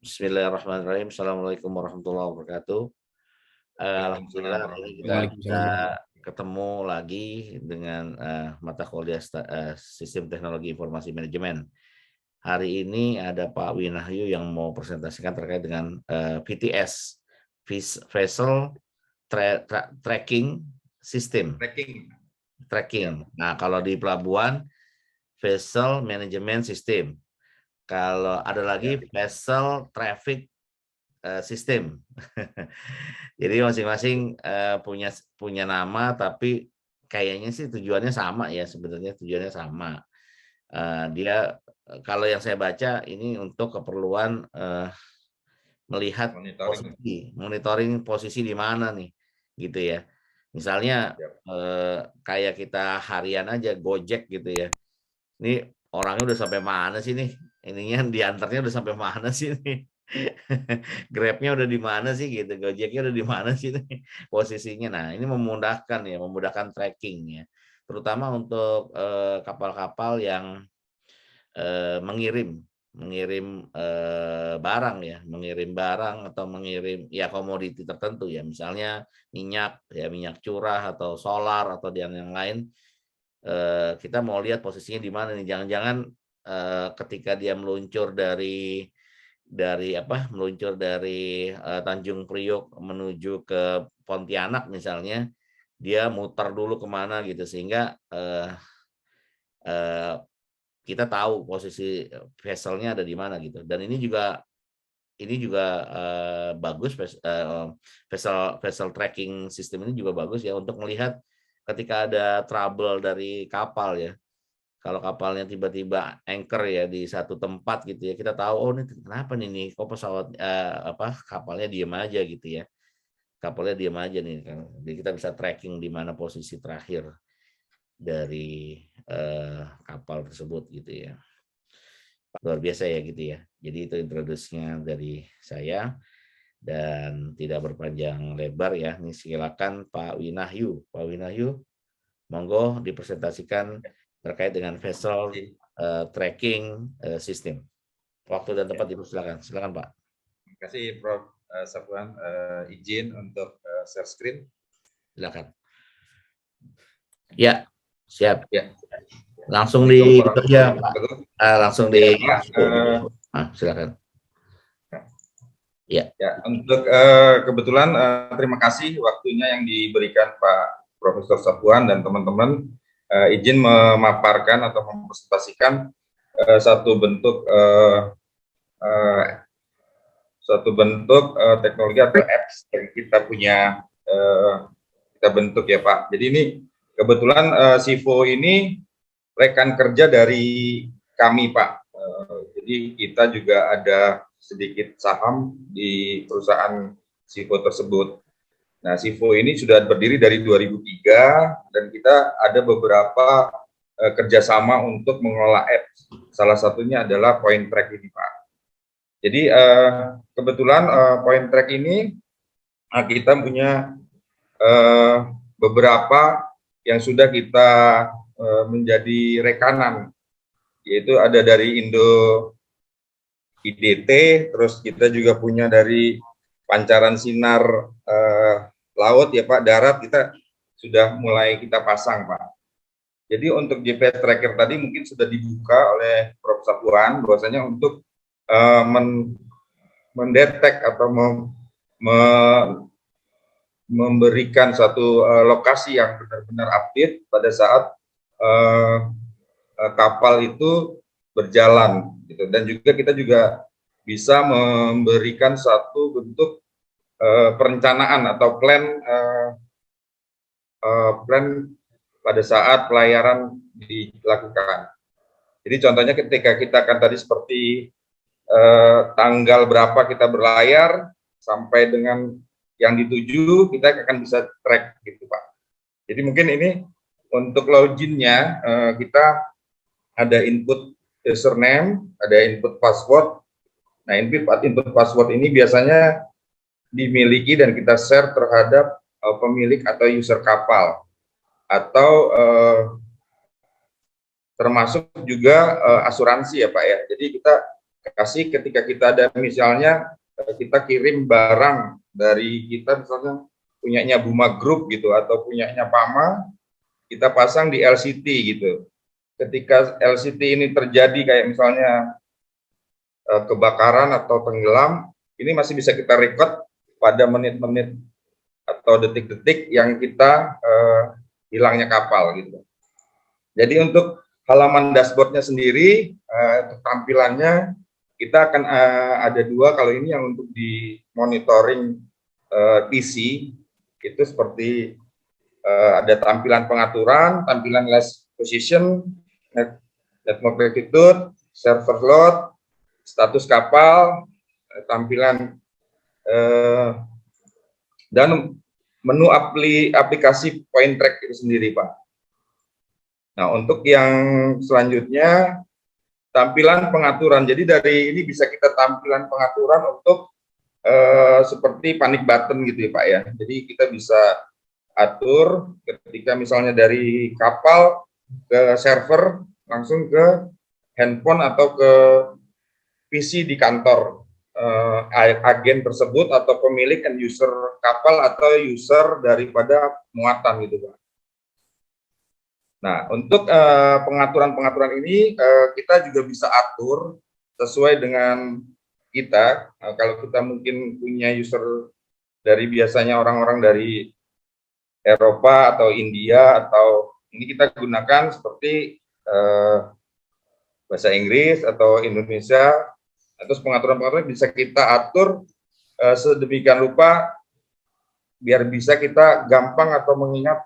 Bismillahirrahmanirrahim. Assalamualaikum warahmatullahi wabarakatuh. Waalaikumsalam Alhamdulillah hari ini kita warahmatullahi bisa wabarakatuh. ketemu lagi dengan mata kuliah Sistem Teknologi Informasi Manajemen. Hari ini ada Pak Winahyu yang mau presentasikan terkait dengan VTS, Vessel Tracking System. Tracking. Nah, kalau di pelabuhan Vessel Management System. Kalau ada lagi Vessel Traffic System. Jadi masing-masing punya nama, tapi kayaknya sih tujuannya sama ya, sebenarnya tujuannya sama. Dia kalau yang saya baca ini untuk keperluan melihat monitoring posisi di mana nih, gitu ya. Misalnya kayak kita harian aja Gojek gitu ya. Ini orangnya udah sampai mana sih nih? Ininya diantarnya udah sampai mana sih nih? Grabnya udah di mana sih gitu, Gojeknya udah di mana sih nih posisinya. Nah, ini memudahkan tracking ya, terutama untuk kapal-kapal yang mengirim barang ya, mengirim barang atau mengirim ya komoditi tertentu ya, misalnya minyak curah atau solar atau yang lain. Kita mau lihat posisinya di mana nih, jangan-jangan ketika dia meluncur dari Tanjung Priok menuju ke Pontianak misalnya, dia muter dulu kemana gitu, sehingga kita tahu posisi vesselnya ada di mana gitu. Dan ini juga bagus, vessel tracking system ini juga bagus ya untuk melihat ketika ada trouble dari kapal ya. Kalau kapalnya tiba-tiba anchor ya di satu tempat gitu ya, kita tahu oh ini kenapa nih kok kapalnya diem aja gitu ya. Kapalnya diem aja nih kan. Jadi kita bisa tracking di mana posisi terakhir dari kapal tersebut gitu ya. Luar biasa ya gitu ya. Jadi itu introduksinya dari saya dan tidak berpanjang lebar ya. Ini silakan Pak Winahyu. Pak Winahyu, monggo dipresentasikan terkait dengan vessel tracking system. Waktu dan tempat dipersilakan. Silakan Pak. Terima kasih Prof. Safwan, izin untuk share screen. Silakan. Ya, siap. Ya. Langsung di ya, langsung di silakan. Ya, untuk kebetulan terima kasih waktunya yang diberikan Pak Profesor Safwan dan teman-teman. Izin memaparkan atau mempresentasikan satu bentuk teknologi atau apps yang kita punya, kita bentuk ya Pak. Jadi ini kebetulan Sivo ini rekan kerja dari kami Pak. Jadi kita juga ada sedikit saham di perusahaan Sivo tersebut. Nah, Sivo ini sudah berdiri dari 2003 dan kita ada beberapa kerjasama untuk mengelola apps. Salah satunya adalah Point Track ini Pak. Jadi kebetulan Point Track ini kita punya beberapa yang sudah kita menjadi rekanan, yaitu ada dari Indo IDT, terus kita juga punya dari pancaran sinar laut ya Pak, darat kita sudah mulai kita pasang Pak. Jadi untuk GPS tracker tadi mungkin sudah dibuka oleh Prof. Safwan, bahwasanya untuk mendetek atau memberikan satu lokasi yang benar-benar update pada saat kapal itu berjalan gitu. Dan juga kita juga bisa memberikan satu bentuk perencanaan atau plan pada saat pelayaran dilakukan. Jadi contohnya ketika kita kan tadi seperti tanggal berapa kita berlayar sampai dengan yang dituju, kita akan bisa track gitu Pak. Jadi mungkin ini untuk loginnya kita ada input username, ada input password. Nah, input password ini biasanya dimiliki dan kita share terhadap pemilik atau user kapal, atau termasuk juga asuransi ya Pak ya. Jadi kita kasih ketika kita ada misalnya kita kirim barang dari kita misalnya punyanya Buma Group gitu atau punyanya Pama, kita pasang di LCT gitu. Ketika LCT ini terjadi kayak misalnya kebakaran atau tenggelam, ini masih bisa kita record pada menit-menit atau detik-detik yang kita hilangnya kapal gitu. Jadi untuk halaman dashboardnya sendiri, tampilannya kita akan ada dua. Kalau ini yang untuk di monitoring PC, itu seperti ada tampilan pengaturan, tampilan last position, network latitude, server load, status kapal, tampilan dan menu aplikasi point track itu sendiri, Pak. Nah, untuk yang selanjutnya tampilan pengaturan. Jadi dari ini bisa kita tampilan pengaturan untuk seperti panic button gitu ya, Pak ya. Jadi kita bisa atur ketika misalnya dari kapal ke server langsung ke handphone atau ke PC di kantor agen tersebut atau pemilik and user kapal atau user daripada muatan gitu, Pak. Nah, untuk pengaturan-pengaturan ini kita juga bisa atur sesuai dengan kita. Kalau kita mungkin punya user dari biasanya orang-orang dari Eropa atau India, atau ini kita gunakan seperti bahasa Inggris atau Indonesia. Terus pengaturan-pengaturan bisa kita atur sedemikian rupa biar bisa kita gampang atau mengingat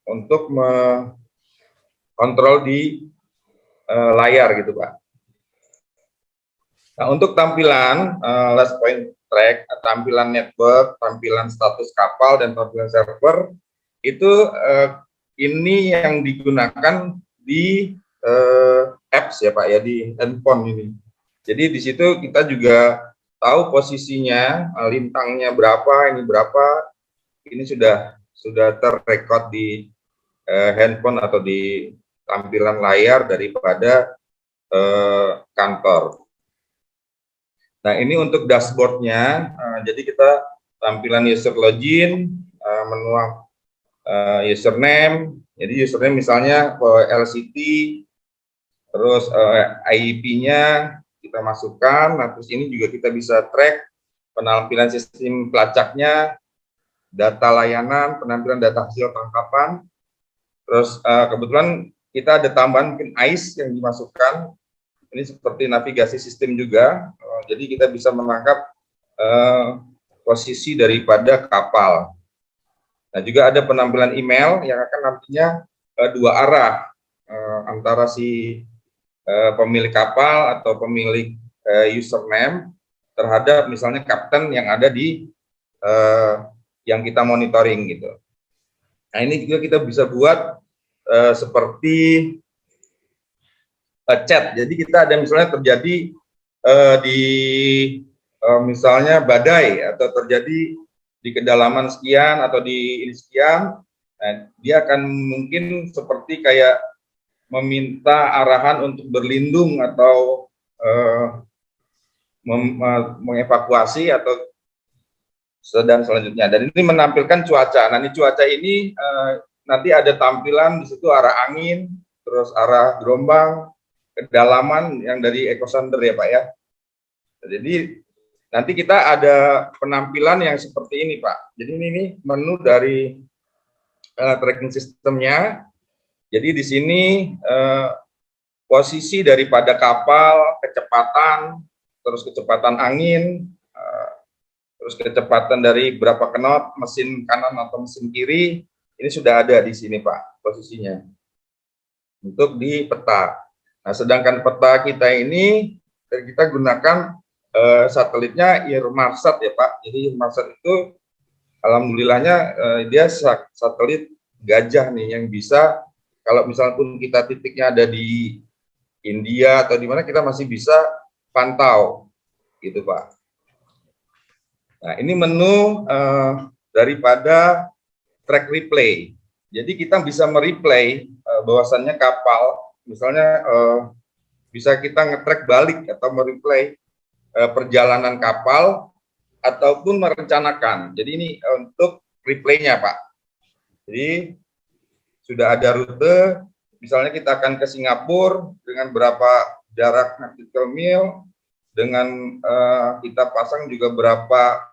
untuk kontrol di layar gitu, Pak. Nah, untuk tampilan last point track, tampilan network, tampilan status kapal, dan tampilan server, itu ini yang digunakan di apps ya Pak ya, di handphone ini. Jadi di situ kita juga tahu posisinya, lintangnya berapa, ini sudah terrekod di handphone atau di tampilan layar daripada kantor. Nah, ini untuk dashboardnya. Jadi kita tampilan user login, menu username. Jadi username misalnya LCT, terus IP-nya kita masukkan. Nah, terus ini juga kita bisa track penampilan sistem pelacaknya, data layanan, penampilan data hasil tangkapan. Terus kebetulan kita ada tambahan mungkin ICE yang dimasukkan. Ini seperti navigasi sistem juga. Jadi kita bisa menangkap posisi daripada kapal. Nah, juga ada penampilan email yang akan nantinya dua arah antara si pemilik kapal atau pemilik username terhadap misalnya kapten yang ada di yang kita monitoring gitu. Nah, ini juga kita bisa buat seperti chat. Jadi kita ada misalnya terjadi di misalnya badai atau terjadi di kedalaman sekian atau di ini sekian, nah, dia akan mungkin seperti kayak meminta arahan untuk berlindung atau mengevakuasi atau dan selanjutnya. Dan ini menampilkan cuaca. Nah, ini cuaca ini nanti ada tampilan di situ arah angin, terus arah gelombang, kedalaman yang dari echo sounder ya Pak ya. Jadi nanti kita ada penampilan yang seperti ini Pak. Jadi ini menu dari tracking sistemnya. Jadi di sini posisi daripada kapal, kecepatan, terus kecepatan angin, terus kecepatan dari berapa knot, mesin kanan atau mesin kiri, ini sudah ada di sini Pak posisinya untuk di peta. Nah, sedangkan peta kita ini kita gunakan satelitnya Inmarsat ya Pak. Jadi Inmarsat itu alhamdulillahnya dia satelit gajah nih yang bisa kalau misalnya pun kita titiknya ada di India atau di mana kita masih bisa pantau gitu Pak. Nah, ini menu daripada track replay. Jadi kita bisa mereplay bahwasannya kapal misalnya bisa kita nge-track balik atau mereplay perjalanan kapal ataupun merencanakan. Jadi ini untuk replaynya, Pak. Jadi sudah ada rute, misalnya kita akan ke Singapura dengan berapa jarak nautical mile, dengan kita pasang juga berapa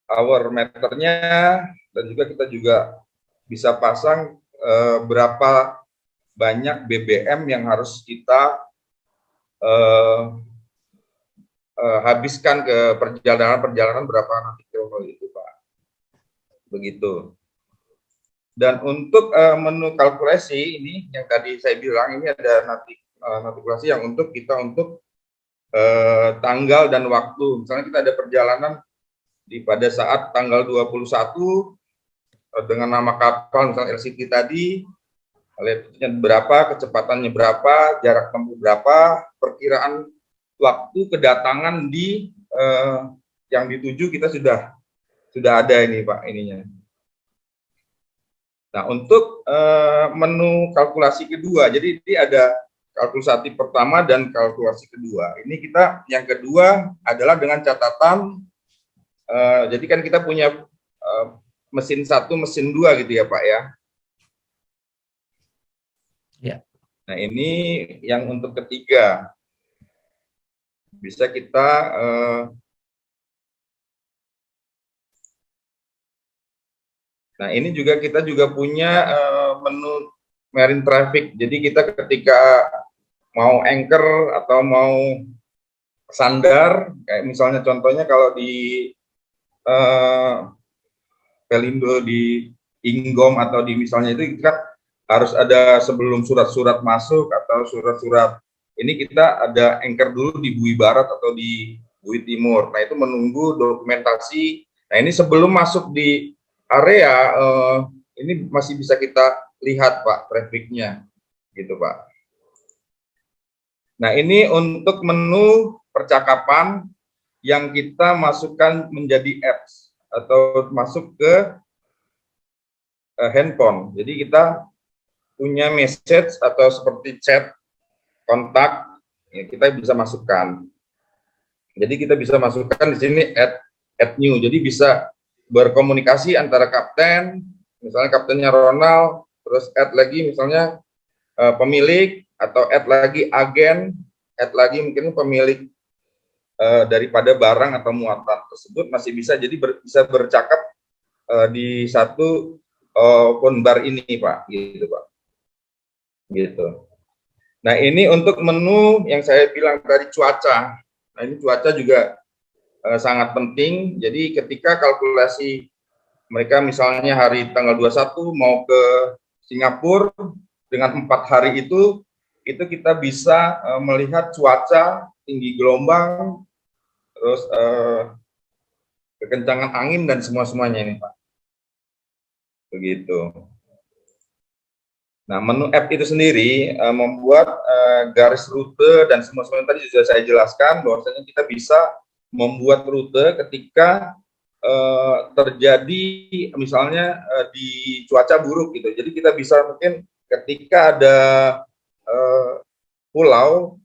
hour meternya, dan juga kita juga bisa pasang berapa banyak BBM yang harus kita habiskan ke perjalanan berapa nautical mile itu, Pak. Begitu. Dan untuk menu kalkulasi ini yang tadi saya bilang, ini ada kalkulasi yang untuk kita untuk tanggal dan waktu. Misalnya kita ada perjalanan pada saat tanggal 21 dengan nama kapal misalnya LCT tadi, latitude-nya berapa, kecepatannya berapa, jarak tempuh berapa, perkiraan waktu kedatangan di yang dituju kita sudah ada ini, Pak, ininya. Nah, untuk menu kalkulasi kedua, jadi ini ada kalkulasi pertama dan kalkulasi kedua. Ini kita yang kedua adalah dengan catatan, jadi kan kita punya mesin 1, mesin 2 gitu ya, Pak ya. Ya. Nah, ini yang untuk ketiga. Bisa kita nah, ini juga kita juga punya menu marine traffic. Jadi kita ketika mau anchor atau mau sandar, kayak misalnya contohnya kalau di Pelindo, di Inggom atau di misalnya itu kan harus ada sebelum surat-surat masuk atau surat-surat ini kita ada anchor dulu di Bui Barat atau di Bui Timur. Nah, itu menunggu dokumentasi. Nah, ini sebelum masuk di area ini masih bisa kita lihat, Pak, trafficnya gitu, Pak. Nah, ini untuk menu percakapan yang kita masukkan menjadi apps atau masuk ke handphone. Jadi kita punya message atau seperti chat, kontak, ya, kita bisa masukkan. Jadi kita bisa masukkan di sini add new. Jadi bisa berkomunikasi antara kapten, misalnya kaptennya Ronald, terus add lagi misalnya pemilik, atau add lagi agen, add lagi mungkin pemilik daripada barang atau muatan tersebut masih bisa. Jadi bisa bercakap di satu phone bar ini, Pak, gitu, Pak. Gitu. Nah, ini untuk menu yang saya bilang tadi cuaca. Nah, ini cuaca juga sangat penting. Jadi ketika kalkulasi mereka misalnya hari tanggal 21 mau ke Singapura dengan 4 hari itu kita bisa melihat cuaca, tinggi gelombang, terus kekencangan angin dan semuanya ini, Pak. Begitu. Nah, menu app itu sendiri membuat garis rute dan semuanya tadi sudah saya jelaskan bahwasanya kita bisa membuat rute ketika terjadi misalnya di cuaca buruk gitu. Jadi kita bisa mungkin ketika ada pulau,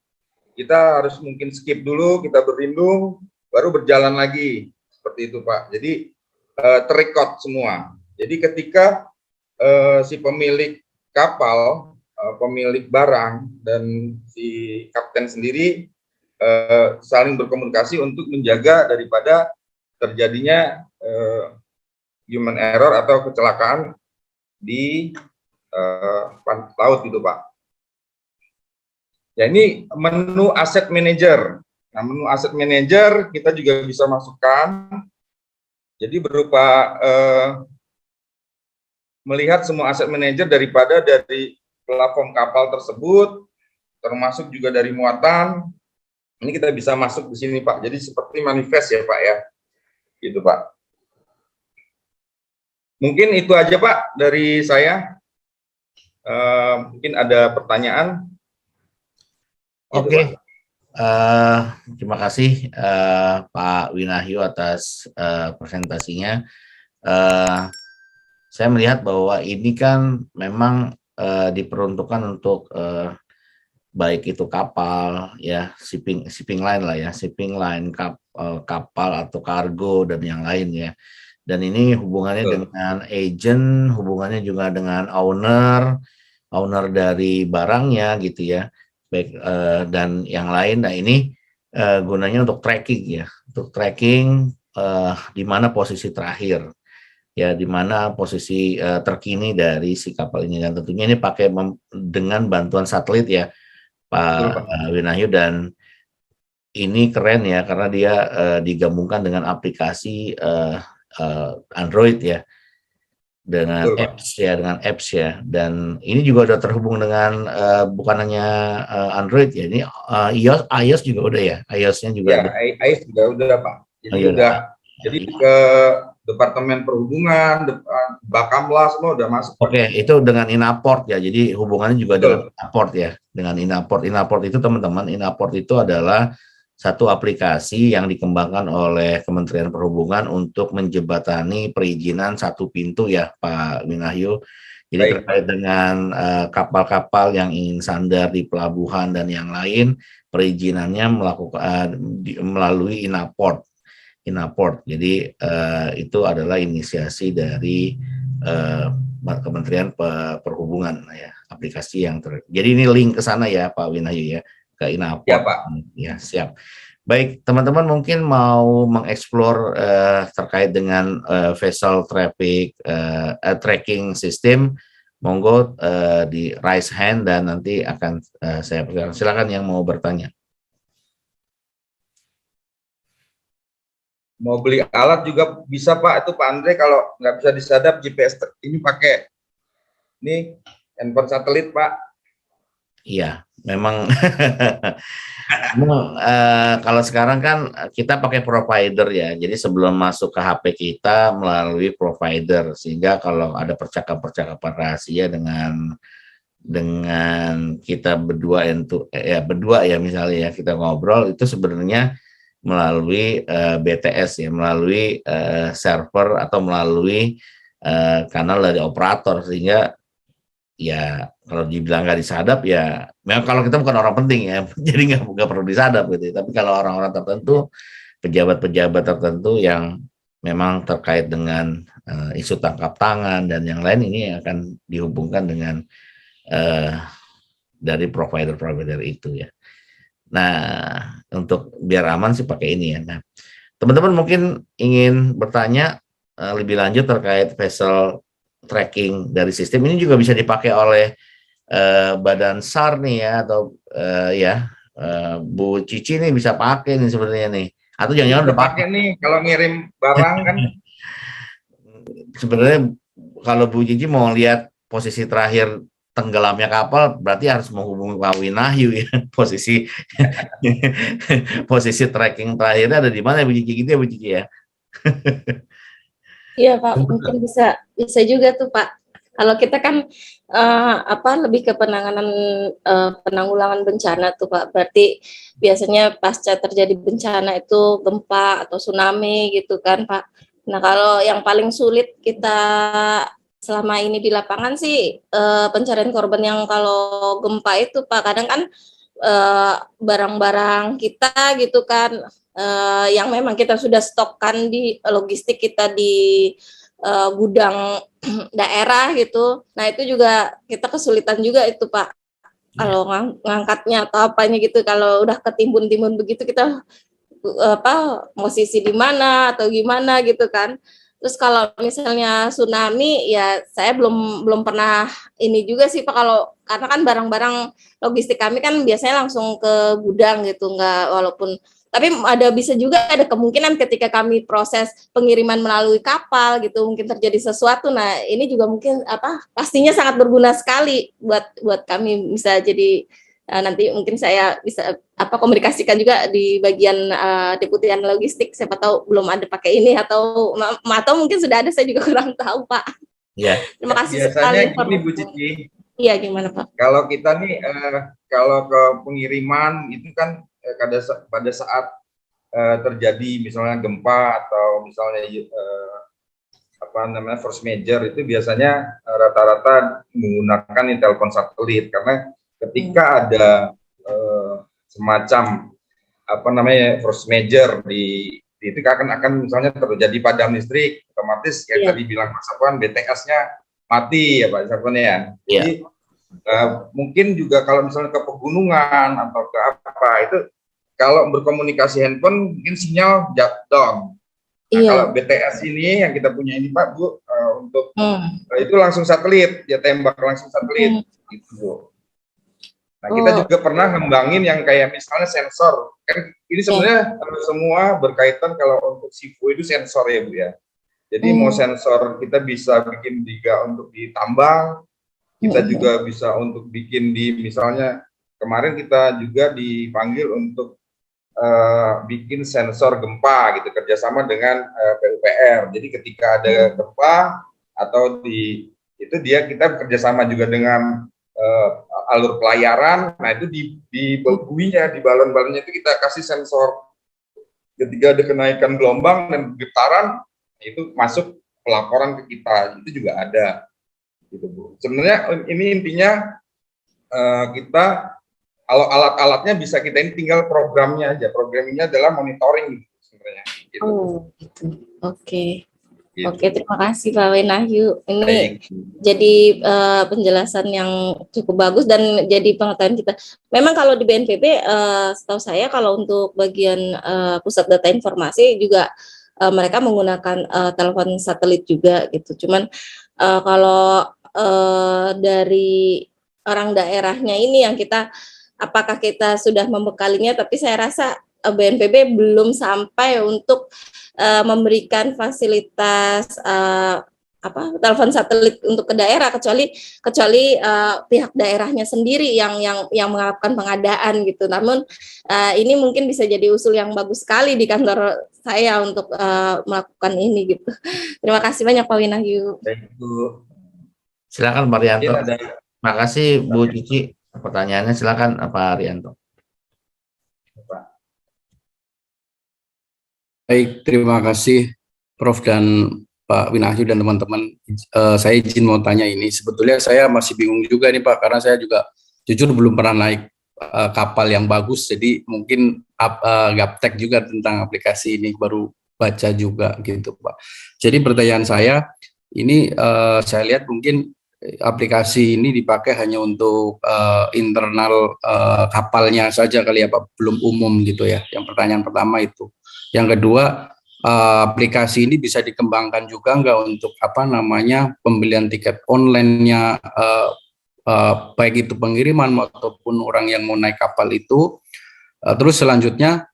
kita harus mungkin skip dulu, kita berlindung, baru berjalan lagi seperti itu, Pak. Jadi terrecord semua. Jadi ketika si pemilik kapal, pemilik barang, dan si kapten sendiri saling berkomunikasi untuk menjaga daripada terjadinya human error atau kecelakaan di laut gitu, Pak. Ya, ini menu asset manager. Nah, menu asset manager kita juga bisa masukkan. Jadi berupa melihat semua aset manajer dari platform kapal tersebut, termasuk juga dari muatan. Ini kita bisa masuk di sini, Pak. Jadi seperti manifest ya, Pak ya. Gitu, Pak. Mungkin itu aja, Pak, dari saya. Mungkin ada pertanyaan. Oke. Terima kasih Pak Winahyu atas presentasinya. Saya melihat bahwa ini kan memang diperuntukkan untuk baik itu kapal ya, shipping line lah ya, shipping line, kapal atau kargo dan yang lain ya. Dan ini hubungannya dengan agent, hubungannya juga dengan owner dari barangnya gitu ya, baik dan yang lain. Nah ini gunanya untuk tracking ya, untuk tracking di mana posisi terakhir ya, di mana posisi terkini dari si kapal ini, dan tentunya ini pakai dengan bantuan satelit ya Pak Winahyu. Dan ini keren ya karena dia digabungkan dengan aplikasi Android ya, dengan apps ya, dan ini juga udah terhubung dengan bukan hanya Android ya, ini iOS juga udah ya, iOS-nya juga ya, iOS juga udah Pak, jadi udah, jadi ke Departemen Perhubungan, Bakamla semua udah masuk. Oke, itu dengan Inaport ya, jadi hubungannya juga dengan Inaport ya, dengan Inaport. Inaport itu teman-teman, Inaport itu adalah satu aplikasi yang dikembangkan oleh Kementerian Perhubungan untuk menjembatani perizinan satu pintu ya Pak Winahyu. Jadi terkait dengan kapal-kapal yang ingin sandar di pelabuhan dan yang lain, perizinannya melalui Inaport. Jadi itu adalah inisiasi dari Kementerian Perhubungan ya, aplikasi yang jadi ini link ke sana ya Pak Winahyu ya, ke Inaport. Ya Pak. Ya siap. Baik teman-teman, mungkin mau mengeksplor terkait dengan vessel tracking system, monggo di raise hand dan nanti akan saya persilakan. Silakan yang mau bertanya. Mau beli alat juga bisa Pak, itu Pak Andre kalau nggak bisa disadap GPS ini pakai ini handphone satelit Pak. Iya, memang kalau sekarang kan kita pakai provider ya, jadi sebelum masuk ke HP kita melalui provider, sehingga kalau ada percakapan rahasia dengan kita berdua ya misalnya ya, kita ngobrol itu sebenarnya melalui BTS ya, melalui server atau melalui kanal dari operator, sehingga ya kalau dibilang nggak disadap ya, memang kalau kita bukan orang penting ya, jadi nggak perlu disadap gitu. Tapi kalau orang-orang tertentu, pejabat-pejabat tertentu yang memang terkait dengan isu tangkap tangan dan yang lain, ini akan dihubungkan dengan dari provider-provider itu ya. Nah, untuk biar aman sih pakai ini ya. Nah, teman-teman mungkin ingin bertanya lebih lanjut terkait vessel tracking dari sistem ini, juga bisa dipakai oleh Badan SAR nih ya, atau Bu Cici nih bisa pakai nih sebenarnya nih, atau jangan-jangan udah pakai nih kalau ngirim barang kan. Sebenarnya kalau Bu Cici mau lihat posisi terakhir tenggelamnya kapal, berarti harus menghubungi Pak Winahyu ya, posisi posisi tracking terakhirnya ada di mana Bu Cici, gitu ya Bu Cici ya. Iya Pak, mungkin bisa juga tuh Pak. Kalau kita kan lebih ke penanggulangan bencana tuh Pak. Berarti biasanya pasca terjadi bencana itu gempa atau tsunami gitu kan Pak. Nah kalau yang paling sulit kita selama ini di lapangan sih pencarian korban yang kalau gempa itu Pak, kadang kan barang-barang kita gitu kan yang memang kita sudah stokkan di logistik kita di gudang daerah gitu. Nah itu juga kita kesulitan juga itu Pak. Kalau ngangkatnya atau apanya gitu, kalau udah ketimbun-timbun begitu kita posisi di mana atau gimana gitu kan. Terus kalau misalnya tsunami ya saya belum pernah ini juga sih Pak, kalau karena kan barang-barang logistik kami kan biasanya langsung ke gudang gitu, nggak, walaupun tapi bisa juga ada kemungkinan ketika kami proses pengiriman melalui kapal gitu mungkin terjadi sesuatu. Nah ini juga mungkin pastinya sangat berguna sekali buat kami, bisa jadi nanti mungkin saya bisa komunikasikan juga di bagian deputian logistik, siapa tahu belum ada pakai ini atau mungkin sudah ada, saya juga kurang tahu Pak. Ya. Terima kasih biasanya sekali. Gini Bu Cici. Iya gimana Pak? Kalau kita nih kalau ke pengiriman itu kan pada saat terjadi misalnya gempa atau misalnya force major, itu biasanya rata-rata menggunakan telepon satelit, karena ketika ada semacam apa namanya force major di itu akan misalnya terjadi padam listrik, otomatis yang tadi bilang Mas Afwan, BTS-nya mati ya Pak Sarwan ya. Jadi mungkin juga kalau misalnya ke pegunungan atau ke apa itu, kalau berkomunikasi handphone mungkin sinyal down. Nah, kalau BTS ini yang kita punya ini Pak Bu, untuk itu langsung satelit, dia tembak langsung satelit gitu Bu. Nah, kita juga pernah ngembangin yang kayak misalnya sensor. Kan ini sebenarnya semua berkaitan kalau untuk SIFO itu sensor ya Bu ya. Jadi mau sensor kita bisa bikin untuk ditambang, kita juga bisa untuk bikin di misalnya kemarin kita juga dipanggil untuk bikin sensor gempa gitu kerjasama dengan PUPR. Jadi ketika ada gempa atau itu kita kerjasama juga dengan alur pelayaran. Nah itu di buoynya, di balon-balonnya itu kita kasih sensor. Ketika ada kenaikan gelombang dan getaran, itu masuk pelaporan ke kita. Itu juga ada. Gitu Bu. Sebenarnya ini intinya kita kalau alat-alatnya bisa kita ini tinggal programnya aja. Programnya adalah monitoring gitu, sebenarnya. Gitu. Gitu. Oke. Gitu. Oke, terima kasih Pak Wenahyu. Ini jadi penjelasan yang cukup bagus dan jadi pengetahuan kita. Memang kalau di BNPB, setahu saya kalau untuk bagian pusat data informasi juga mereka menggunakan telepon satelit juga gitu. Cuman kalau dari orang daerahnya ini yang apakah kita sudah membekalinya? Tapi saya rasa BNPB belum sampai untuk memberikan fasilitas telepon satelit untuk ke daerah kecuali pihak daerahnya sendiri yang melakukan pengadaan gitu. Namun ini mungkin bisa jadi usul yang bagus sekali di kantor saya untuk melakukan ini gitu. Terima kasih banyak Pak Winahyu. Silakan Pak Rianto. Terima kasih Bu Cici. Pertanyaannya silakan Pak Rianto. Baik, terima kasih Prof dan Pak Winahyu dan teman-teman. Saya izin mau tanya ini. Sebetulnya saya masih bingung juga nih Pak, karena saya juga jujur belum pernah naik kapal yang bagus. Jadi mungkin gaptek juga tentang aplikasi ini, baru baca juga gitu Pak. Jadi pertanyaan saya, ini saya lihat mungkin aplikasi ini dipakai hanya untuk internal kapalnya saja kali ya Pak, belum umum gitu ya. Yang pertanyaan pertama itu. Yang kedua, aplikasi ini bisa dikembangkan juga nggak untuk pembelian tiket online-nya, baik itu pengiriman maupun orang yang mau naik kapal itu. Terus selanjutnya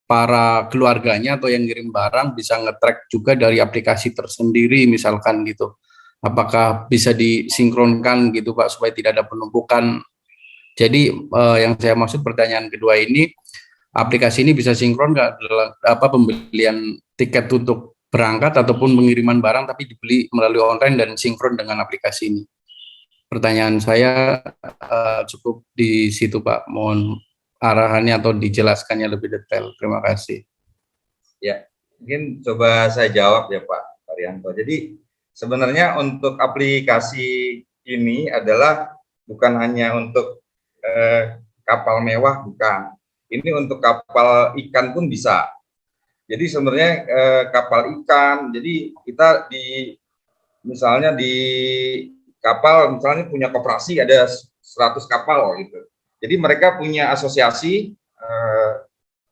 para keluarganya atau yang ngirim barang bisa nge-track juga dari aplikasi tersendiri misalkan gitu. Apakah bisa disinkronkan gitu Pak supaya tidak ada penumpukan. Jadi yang saya maksud pertanyaan kedua ini, aplikasi ini bisa sinkron nggak pembelian tiket untuk berangkat ataupun pengiriman barang tapi dibeli melalui online dan sinkron dengan aplikasi ini. Pertanyaan saya cukup di situ Pak. Mohon arahannya atau dijelaskannya lebih detail. Terima kasih. Ya, mungkin coba saya jawab ya Pak Rianto. Jadi sebenarnya untuk aplikasi ini adalah bukan hanya untuk kapal mewah, bukan. Ini untuk kapal ikan pun bisa. Jadi sebenarnya kapal ikan, jadi kita misalnya di kapal misalnya punya koperasi ada 100 kapal gitu. Jadi mereka punya asosiasi,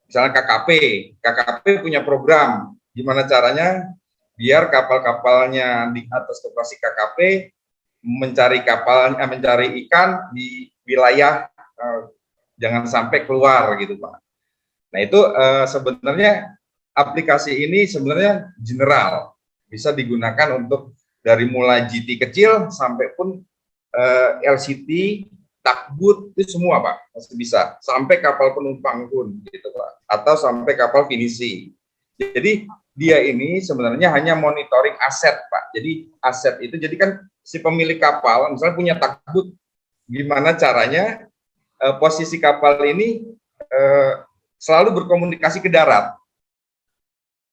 misalnya KKP punya program. Gimana caranya biar kapal-kapalnya di atas koperasi KKP mencari ikan di wilayah jangan sampai keluar gitu Pak. Nah itu sebenarnya aplikasi ini sebenarnya general, bisa digunakan untuk dari mulai GT kecil sampai pun LCT, tugboat itu semua Pak, masih bisa sampai kapal penumpang pun gitu Pak, atau sampai kapal finisi. Jadi dia ini sebenarnya hanya monitoring aset Pak. Jadi aset itu jadi kan si pemilik kapal misalnya punya tugboat, gimana caranya posisi kapal ini selalu berkomunikasi ke darat,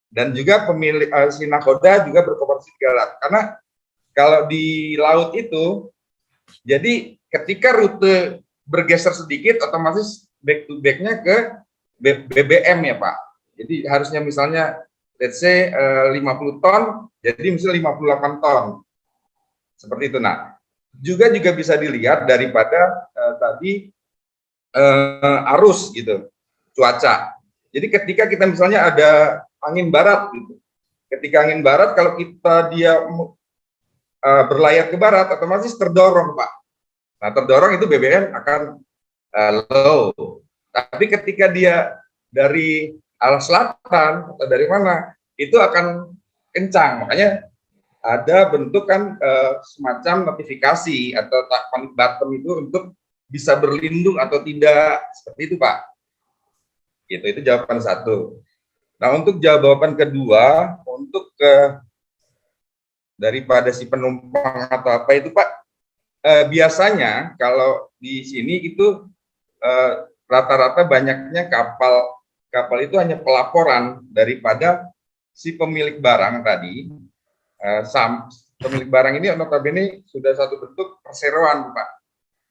dan juga pemilik si nakoda juga berkomunikasi ke darat. Karena kalau di laut itu, jadi ketika rute bergeser sedikit, otomatis back to back-nya ke BBM ya Pak. Jadi harusnya misalnya let's say 50 ton, jadi misalnya 58 ton. Seperti itu. Nah, juga bisa dilihat daripada tadi arus gitu, cuaca. Jadi ketika kita misalnya ada angin barat gitu. Ketika angin barat, kalau dia berlayar ke barat, otomatis terdorong Pak. Nah, terdorong itu BBM akan low. Tapi ketika dia dari arah selatan atau dari mana, itu akan kencang. Makanya ada bentuk kan semacam notifikasi atau panic button itu untuk bisa berlindung atau tidak, seperti itu Pak. Gitu, itu jawaban satu. Nah, untuk jawaban kedua, untuk daripada si penumpang atau apa itu Pak, biasanya kalau di sini itu rata-rata banyaknya kapal itu hanya pelaporan daripada si pemilik barang tadi. Pemilik barang ini notabene sudah satu bentuk perseroan Pak.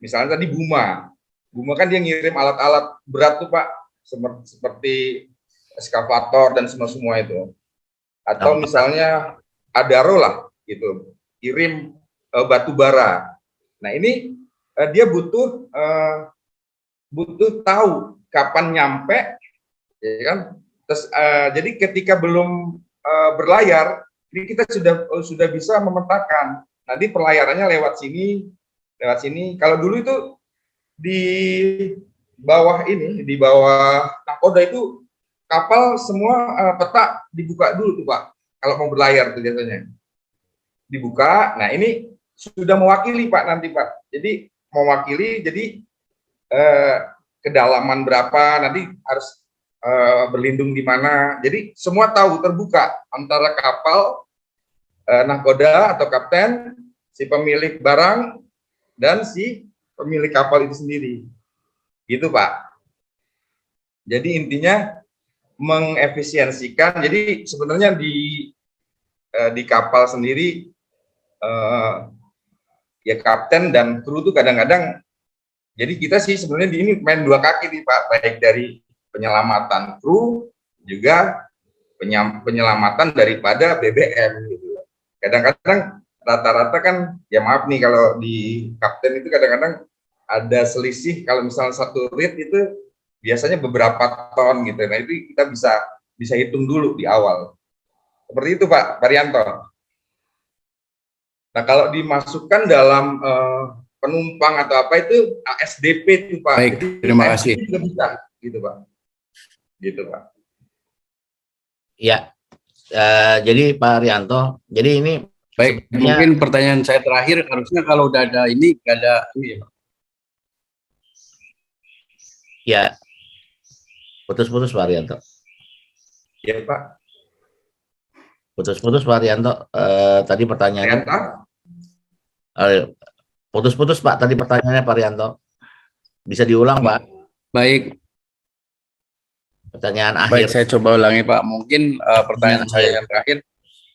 Misalnya tadi Buma kan dia ngirim alat-alat berat tuh Pak, seperti eskavator dan semua itu. Atau misalnya Adaro lah gitu, kirim batu bara. Nah ini dia butuh tahu kapan nyampe, ya kan? Terus jadi ketika belum berlayar, ini kita sudah bisa memetakan. Nanti pelayarannya lewat sini. Kalau dulu itu di bawah nakoda itu kapal semua peta dibuka dulu tuh Pak. Kalau mau berlayar tuh biasanya dibuka. Nah ini sudah mewakili Pak nanti Pak. Jadi mewakili, jadi kedalaman berapa, nanti harus berlindung di mana. Jadi semua tahu, terbuka antara kapal, nahkoda atau kapten, si pemilik barang, dan si pemilik kapal itu sendiri. Gitu Pak. Jadi intinya mengefisiensikan. Jadi sebenarnya di kapal sendiri ya kapten dan kru itu kadang-kadang, jadi kita sih sebenarnya ini main dua kaki nih Pak, baik dari penyelamatan kru juga penyelamatan daripada BBM gitu. Kadang-kadang rata-rata kan, ya maaf nih kalau di kapten itu kadang-kadang ada selisih, kalau misalnya satu rit itu biasanya beberapa ton gitu. Nah itu kita bisa hitung dulu di awal. Seperti itu Pak Parianto. Nah kalau dimasukkan dalam penumpang atau apa itu ASDP itu Pak. Baik, jadi, terima kasih. Juga bisa, gitu Pak. Gitu Pak. Ya, jadi Pak Rianto, jadi ini baik, mungkin pertanyaan saya terakhir, harusnya kalau udah ada ini, nggak ada ini ya Pak. Ya, putus-putus Pak Rianto. Ya Pak. Putus-putus Pak Rianto. Tadi pertanyaannya. Putus-putus Pak, tadi pertanyaannya Pak Rianto. Bisa diulang Pak? Baik. Pertanyaan Baik, akhir. saya coba ulangi Pak. Mungkin pertanyaan saya yang terakhir,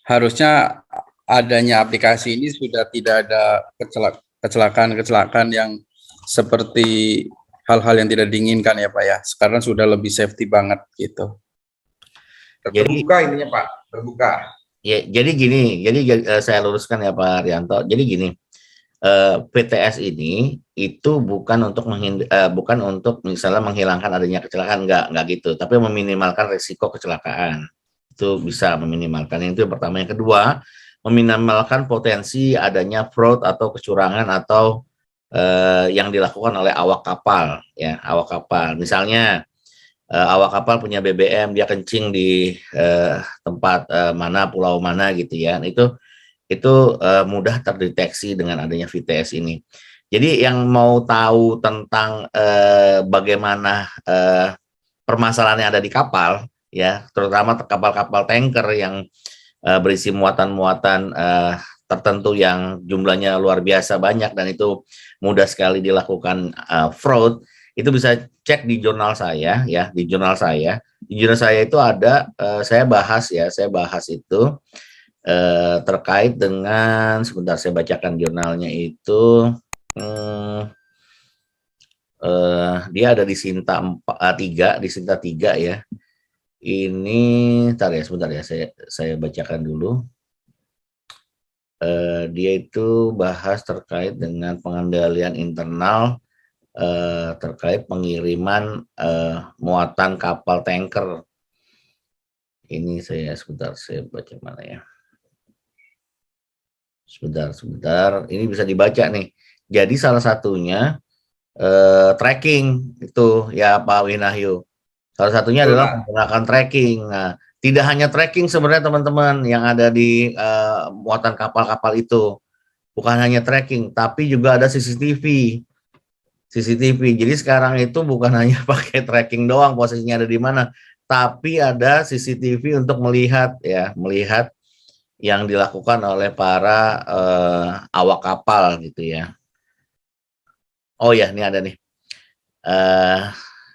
harusnya adanya aplikasi ini sudah tidak ada kecelakaan yang seperti hal-hal yang tidak diinginkan ya Pak ya. Sekarang sudah lebih safety banget gitu. Terbuka ininya Pak, terbuka. Ya, jadi gini, saya luruskan ya Pak Rianto. Jadi gini, PTS ini itu bukan untuk misalnya menghilangkan adanya kecelakaan, enggak gitu, tapi meminimalkan risiko kecelakaan. Itu bisa meminimalkan. Itu yang pertama. Yang kedua, meminimalkan potensi adanya fraud atau kecurangan atau yang dilakukan oleh awak kapal, ya, awak kapal. Misalnya awak kapal punya BBM, dia kencing di tempat mana, pulau mana gitu ya. Itu mudah terdeteksi dengan adanya VTS ini. Jadi yang mau tahu tentang bagaimana permasalahan yang ada di kapal, ya, terutama kapal-kapal tanker yang berisi muatan-muatan tertentu yang jumlahnya luar biasa banyak dan itu mudah sekali dilakukan fraud, itu bisa cek di jurnal saya, ya, di jurnal saya. Di jurnal saya itu ada, saya bahas itu terkait dengan, sebentar saya bacakan jurnalnya itu, Dia ada di Sinta 3, di Sinta 3 ya. Ini, sebentar ya, saya bacakan dulu. Dia itu bahas terkait dengan pengendalian internal terkait pengiriman muatan kapal tanker. Ini sebentar, saya baca mana ya. Sebentar. Ini bisa dibaca nih. Jadi salah satunya tracking itu ya Pak Winahyu. Salah satunya adalah menggunakan tracking. Nah, tidak hanya tracking sebenarnya teman-teman yang ada di muatan kapal-kapal itu. Bukan hanya tracking, tapi juga ada CCTV. Jadi sekarang itu bukan hanya pakai tracking doang posisinya ada di mana, tapi ada CCTV untuk melihat yang dilakukan oleh para awak kapal gitu ya. Oh ya, ini ada nih.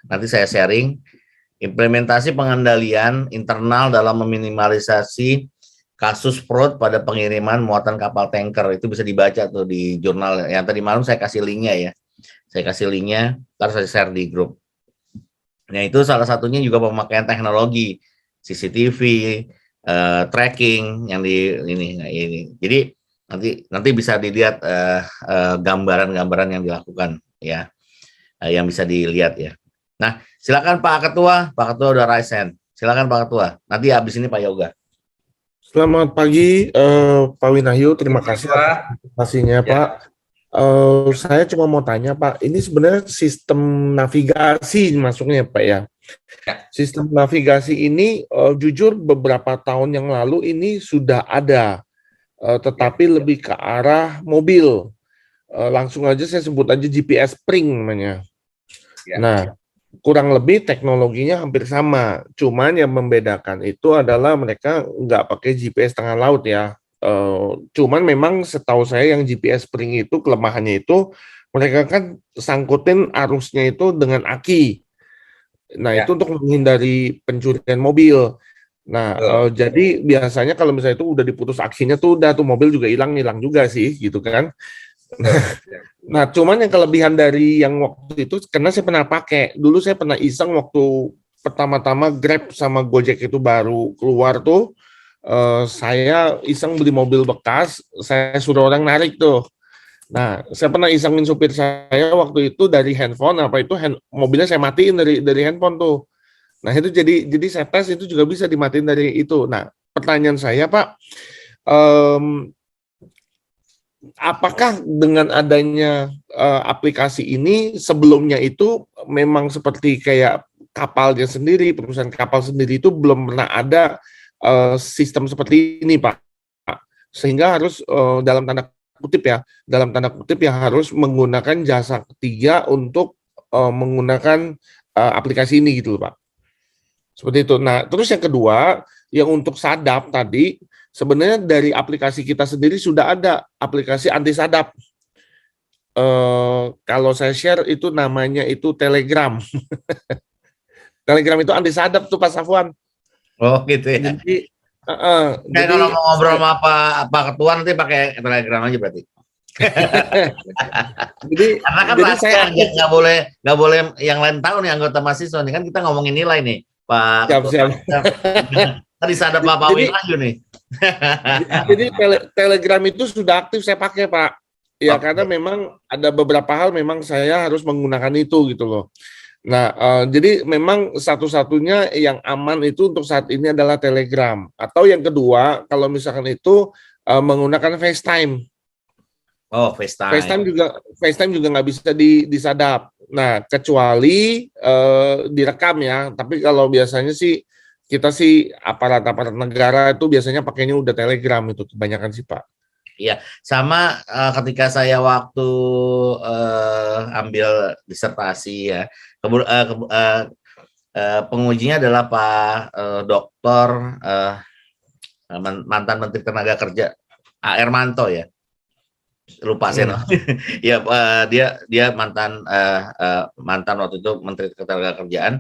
Nanti saya sharing implementasi pengendalian internal dalam meminimalisasi kasus fraud pada pengiriman muatan kapal tanker. Itu bisa dibaca tuh di jurnal yang tadi malam saya kasih linknya ya. Ntar saya share di grup. Nah, itu salah satunya juga pemakaian teknologi CCTV, tracking yang di ini. Jadi nanti bisa dilihat gambaran-gambaran yang dilakukan ya, yang bisa dilihat ya. Nah, silakan Pak Ketua udah raise hand. Silakan Pak Ketua. Nanti habis ini Pak Yoga. Selamat pagi Pak Winahyu, terima kasih atas informasinya Pak. Saya cuma mau tanya Pak, ini sebenarnya sistem navigasi masuknya Pak ya. Sistem navigasi ini jujur beberapa tahun yang lalu ini sudah ada, tetapi lebih ke arah mobil. Langsung aja saya sebut aja GPS Spring namanya. Nah, kurang lebih teknologinya hampir sama, cuman yang membedakan itu adalah mereka nggak pakai GPS tengah laut ya. Cuman memang setahu saya yang GPS Spring itu kelemahannya itu mereka kan sangkutin arusnya itu dengan aki. Nah itu untuk menghindari pencurian mobil. Nah jadi biasanya kalau misalnya itu udah diputus akinya tuh udah tuh mobil juga hilang juga sih gitu kan. Nah cuman yang kelebihan dari yang waktu itu karena saya pernah pakai dulu, saya pernah iseng waktu pertama-tama Grab sama Gojek itu baru keluar tuh. Saya iseng beli mobil bekas, saya suruh orang narik tuh. Nah, saya pernah isengin supir saya waktu itu dari handphone, mobilnya saya matiin dari handphone tuh. Nah, itu jadi saya tes itu juga bisa dimatiin dari itu. Nah, pertanyaan saya Pak, apakah dengan adanya aplikasi ini sebelumnya itu memang seperti kayak kapalnya sendiri, perusahaan kapal sendiri itu belum pernah ada sistem seperti ini Pak, sehingga harus dalam tanda kutip ya harus menggunakan jasa ketiga untuk menggunakan aplikasi ini gitu loh Pak, seperti itu. Nah terus yang kedua yang untuk sadap tadi, sebenarnya dari aplikasi kita sendiri sudah ada aplikasi anti sadap. Kalau saya share itu namanya itu Telegram. Telegram itu anti sadap tuh Pak Safwan. Oh gitu ya. Jadi, kalau mau ngobrol sama Pak Ketua nanti pakai Telegram aja berarti. Karena kan saya nggak boleh yang lain tahu nih anggota mahasiswa nih, kan kita ngomongin nilai nih Pak Ketua. Tadi ada Pak Winahyu nih. Jadi Telegram itu sudah aktif saya pakai Pak. Ya karena memang ada beberapa hal memang saya harus menggunakan itu gitu loh. Nah, jadi memang satu-satunya yang aman itu untuk saat ini adalah Telegram. Atau yang kedua, kalau misalkan itu menggunakan FaceTime. Oh, FaceTime. FaceTime juga nggak bisa disadap. Nah, kecuali direkam ya. Tapi kalau biasanya sih kita sih aparat-aparat negara itu biasanya pakainya udah Telegram itu kebanyakan sih Pak. Iya, sama ketika saya waktu ambil disertasi ya, pengujinya adalah Pak Doktor mantan Menteri Tenaga Kerja Hermanto ya, lupa saya namanya. Ya dia mantan waktu itu Menteri Tenaga Kerjaan.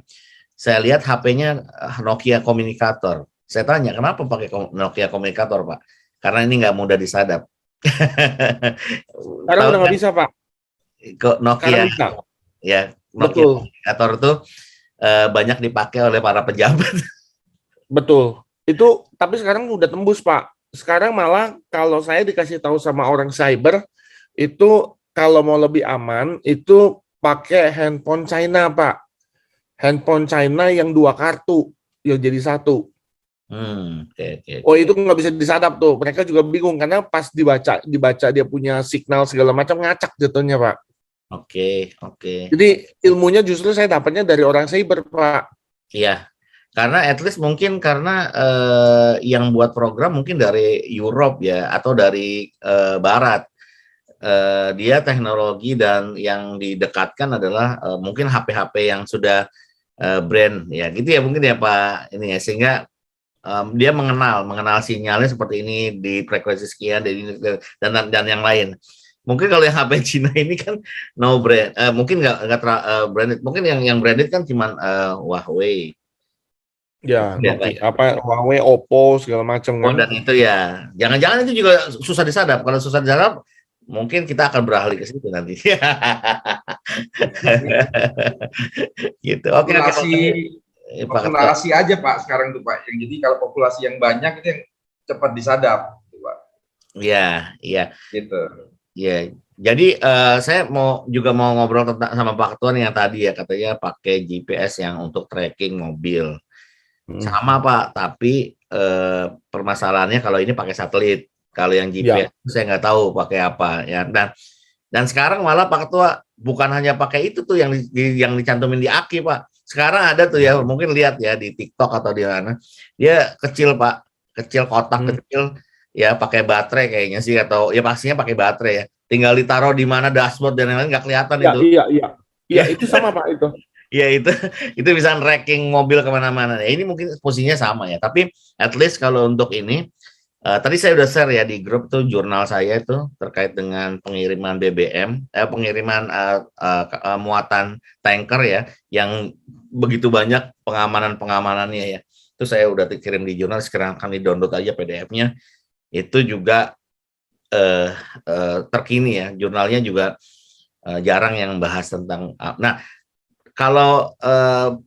Saya lihat HP-nya Nokia Communicator. Saya tanya kenapa pakai Nokia Communicator Pak? Karena ini nggak mudah disadap. Sekarang udah nggak bisa Pak. Ke Nokia. Bisa. Ya, Nokia Betul. komunikator itu banyak dipakai oleh para pejabat. Betul. Itu tapi sekarang udah tembus, Pak. Sekarang malah kalau saya dikasih tahu sama orang cyber itu kalau mau lebih aman itu pakai handphone China, Pak. Handphone China yang 2 kartu yang jadi 1. Oke. Oh, itu nggak bisa disadap tuh. Mereka juga bingung karena pas dibaca dia punya signal segala macam ngacak jatuhnya, Pak. Oke. Jadi ilmunya justru saya dapatnya dari orang cyber, Pak. Iya, karena at least mungkin karena yang buat program mungkin dari Europe ya atau dari Barat. Dia teknologi dan yang didekatkan adalah mungkin HP-HP yang sudah brand ya gitu ya mungkin ya Pak ini ya sehingga dia mengenal sinyalnya seperti ini di frekuensi sekian dan yang lain. Mungkin kalau yang HP Cina ini kan no brand, mungkin nggak branded. Mungkin yang branded kan cuman Huawei. Ya, Ya, Nokia, Huawei, Oppo segala macam oh, kan. dan itu ya, jangan-jangan itu juga susah disadap. Kalau susah disadap, mungkin kita akan beralih ke situ nanti. Gitu. Oke. Populasi aja Pak sekarang tuh Pak. Yang jadi kalau populasi yang banyak itu yang cepat disadap, gitu, Pak. Iya. Gitu. Iya. Jadi saya mau ngobrol sama Pak Ketua yang tadi ya katanya pakai GPS yang untuk tracking mobil. Sama Pak, tapi permasalahannya kalau ini pakai satelit. Kalau yang GPS saya nggak tahu pakai apa ya. Dan sekarang malah Pak Ketua bukan hanya pakai itu tuh yang dicantumin di aki Pak. Sekarang ada tuh ya, mungkin lihat ya di TikTok atau di mana. Dia kecil Pak, kecil kotak kecil ya pakai baterai kayaknya sih atau ya pastinya pakai baterai ya. Tinggal ditaruh di mana dashboard dan lain-lain nggak kelihatan itu. Iya, itu sama Pak itu. Ya itu bisa tracking mobil kemana-mana. Ya, ini mungkin posisinya sama ya. Tapi at least kalau untuk ini tadi saya udah share ya di grup tuh jurnal saya itu terkait dengan pengiriman BBM, pengiriman muatan tanker ya, yang begitu banyak pengamanannya ya. Itu saya udah kirim di jurnal, sekarang akan di-download aja PDF-nya. Itu juga terkini ya, jurnalnya juga jarang yang bahas tentang. Nah, kalau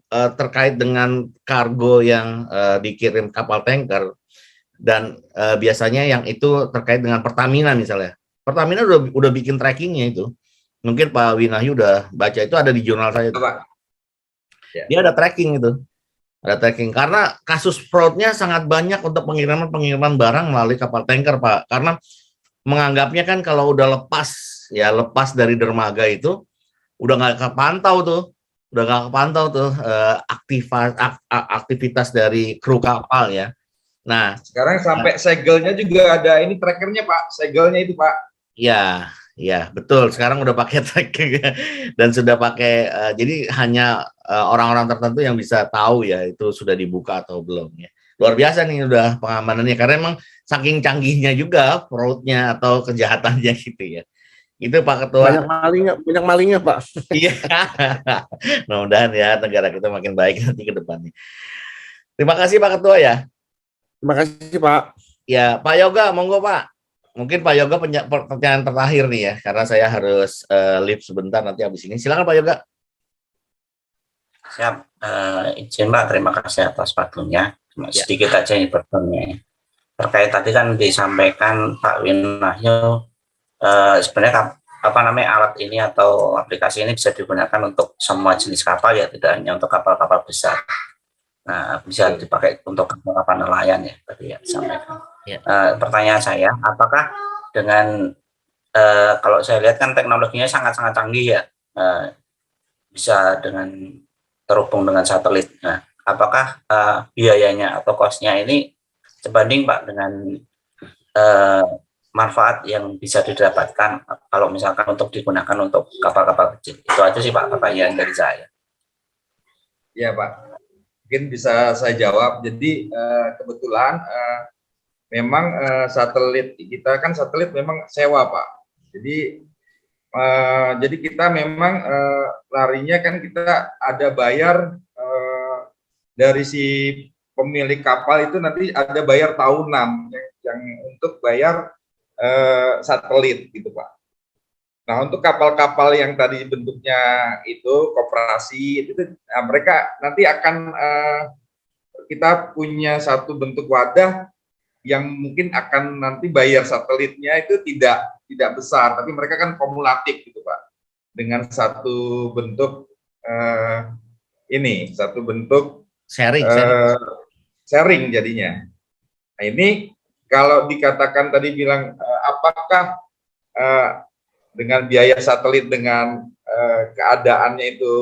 terkait dengan kargo yang dikirim kapal tanker dan biasanya yang itu terkait dengan Pertamina misalnya. Pertamina udah bikin trackingnya itu. Mungkin Pak Winahyu udah baca itu ada di jurnal saya. Dia ada tracking itu. Ada tracking karena kasus fraudnya sangat banyak untuk pengiriman barang melalui kapal tanker Pak. Karena menganggapnya kan kalau udah lepas dari dermaga itu udah nggak kepantau tuh. Aktivitas dari kru kapal ya. Nah, sekarang sampai segelnya juga ada ini trackernya Pak, segelnya itu Pak. Ya, betul. Sekarang udah pakai tracking dan sudah pakai. Jadi hanya orang-orang tertentu yang bisa tahu ya itu sudah dibuka atau belum ya. Luar biasa nih udah pengamanannya karena emang saking canggihnya juga fraudnya atau kejahatannya gitu ya. Itu Pak Ketua. Banyak malingnya Pak. Iya. Mudah-mudahan ya negara kita makin baik nanti ke depannya. Terima kasih Pak Ketua ya. Terima kasih Pak. Ya Pak Yoga, monggo Pak. Mungkin Pak Yoga pertanyaan terakhir nih ya, karena saya harus leave sebentar nanti habis ini. Silakan Pak Yoga. Siap, izin Pak, terima kasih atas waktunya. Sedikit aja ini bertanya. Terkait tadi kan disampaikan Pak Winahyu, sebenarnya alat ini atau aplikasi ini bisa digunakan untuk semua jenis kapal ya, tidak hanya untuk kapal-kapal besar. Nah, bisa dipakai untuk kapal nelayan ya, tadi ya disampaikan. Pertanyaan saya, apakah dengan kalau saya lihat kan teknologinya sangat-sangat canggih ya, bisa dengan terhubung dengan satelit. Nah, apakah biayanya atau cost-nya ini sebanding Pak dengan manfaat yang bisa didapatkan kalau misalkan untuk digunakan untuk kapal-kapal kecil? Itu aja sih Pak pertanyaan dari saya. Ya Pak. Mungkin bisa saya jawab. Jadi kebetulan memang satelit kita kan satelit memang sewa Pak. Jadi kita memang larinya kan kita ada bayar dari si pemilik kapal itu nanti ada bayar tahunan yang untuk bayar satelit gitu Pak. Nah, untuk kapal-kapal yang tadi bentuknya itu koperasi itu mereka nanti akan kita punya satu bentuk wadah yang mungkin akan nanti bayar satelitnya itu tidak besar, tapi mereka kan kumulatif gitu Pak, dengan satu bentuk satu bentuk sharing jadinya. Nah, ini kalau dikatakan tadi bilang apakah dengan biaya satelit dengan keadaannya itu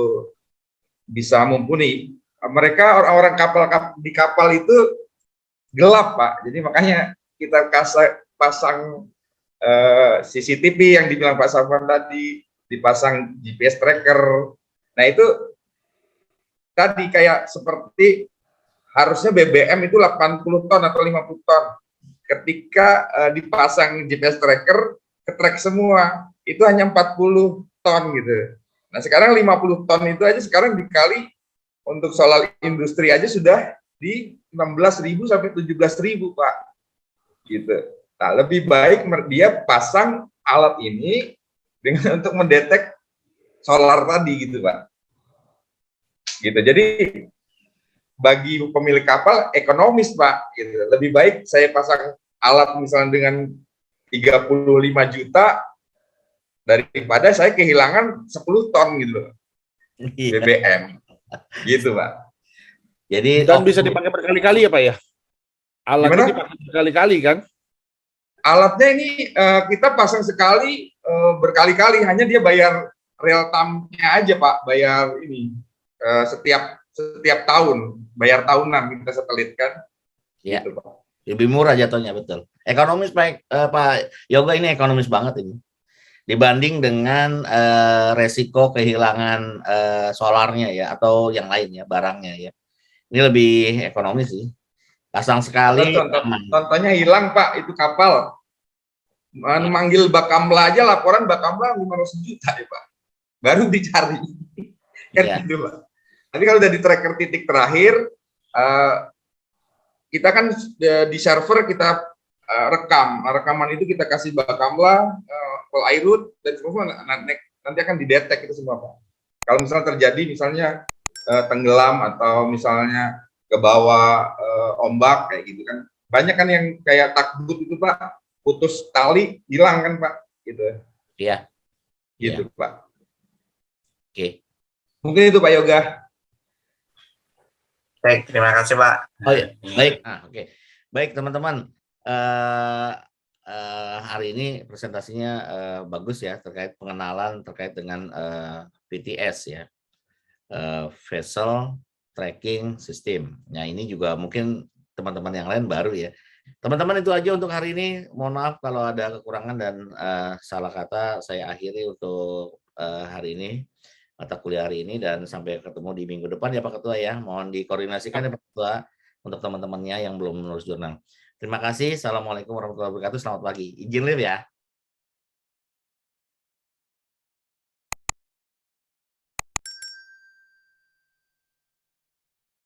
bisa mumpuni, mereka orang-orang di kapal itu gelap Pak, jadi makanya kita pasang CCTV yang dibilang Pak Safwan tadi, dipasang GPS tracker. Nah itu tadi kayak seperti harusnya BBM itu 80 ton atau 50 ton, ketika dipasang GPS tracker ke track semua itu hanya 40 ton gitu. Nah sekarang 50 ton itu aja sekarang dikali untuk solar industri aja sudah di 16.000 sampai 17.000 Pak, gitu. Nah lebih baik dia pasang alat ini dengan untuk mendetek solar tadi gitu Pak, gitu. Jadi bagi pemilik kapal ekonomis Pak, gitu. Lebih baik saya pasang alat misalnya dengan 35 juta daripada saya kehilangan 10 ton gitu BBM, gitu Pak. Jadi Dan bisa dipakai berkali-kali ya Pak ya? Alatnya dipakai berkali-kali kan? Alatnya ini kita pasang sekali berkali-kali, hanya dia bayar real time-nya aja Pak, bayar ini setiap tahun, bayar tahunan kita satelit kan. Ya. Gitu, Pak. Lebih murah jatuhnya, betul. Ekonomis Pak Yoga, ini ekonomis banget ini. Dibanding dengan resiko kehilangan solarnya ya, atau yang lainnya, barangnya ya. Ini lebih ekonomis sih. Pasang sekali. Contohnya hilang Pak, itu kapal. Manggil Bakamla aja, laporan Bakamla 500 juta ya Pak. Baru dicari. Kan gitu Pak. Nanti kalau udah di tracker titik terakhir, kita kan di server kita rekam. Rekaman itu kita kasih Bakamla, Polairut, dan semua nanti akan didetek itu semua Pak. Kalau misalnya terjadi misalnya tenggelam atau misalnya ke bawah ombak kayak gitu kan, banyak kan yang kayak takbut itu Pak, putus tali hilang kan Pak, gitu. Iya. Gitu ya. Pak. Oke. Mungkin itu Pak Yoga. Baik, terima kasih Pak. Oh ya, baik. Oke. Baik teman-teman. Hari ini presentasinya bagus ya, terkait pengenalan terkait dengan VTS ya. Vessel Tracking System. Nah ini juga mungkin teman-teman yang lain baru ya. Teman-teman itu aja untuk hari ini. Mohon maaf kalau ada kekurangan dan salah kata. Saya akhiri untuk hari ini, mata kuliah hari ini, dan sampai ketemu di minggu depan ya Pak Ketua ya. Mohon dikoordinasikan ya Pak Ketua untuk teman-temannya yang belum menulis jurnal. Terima kasih. Assalamualaikum warahmatullahi wabarakatuh. Selamat pagi. Izin live ya.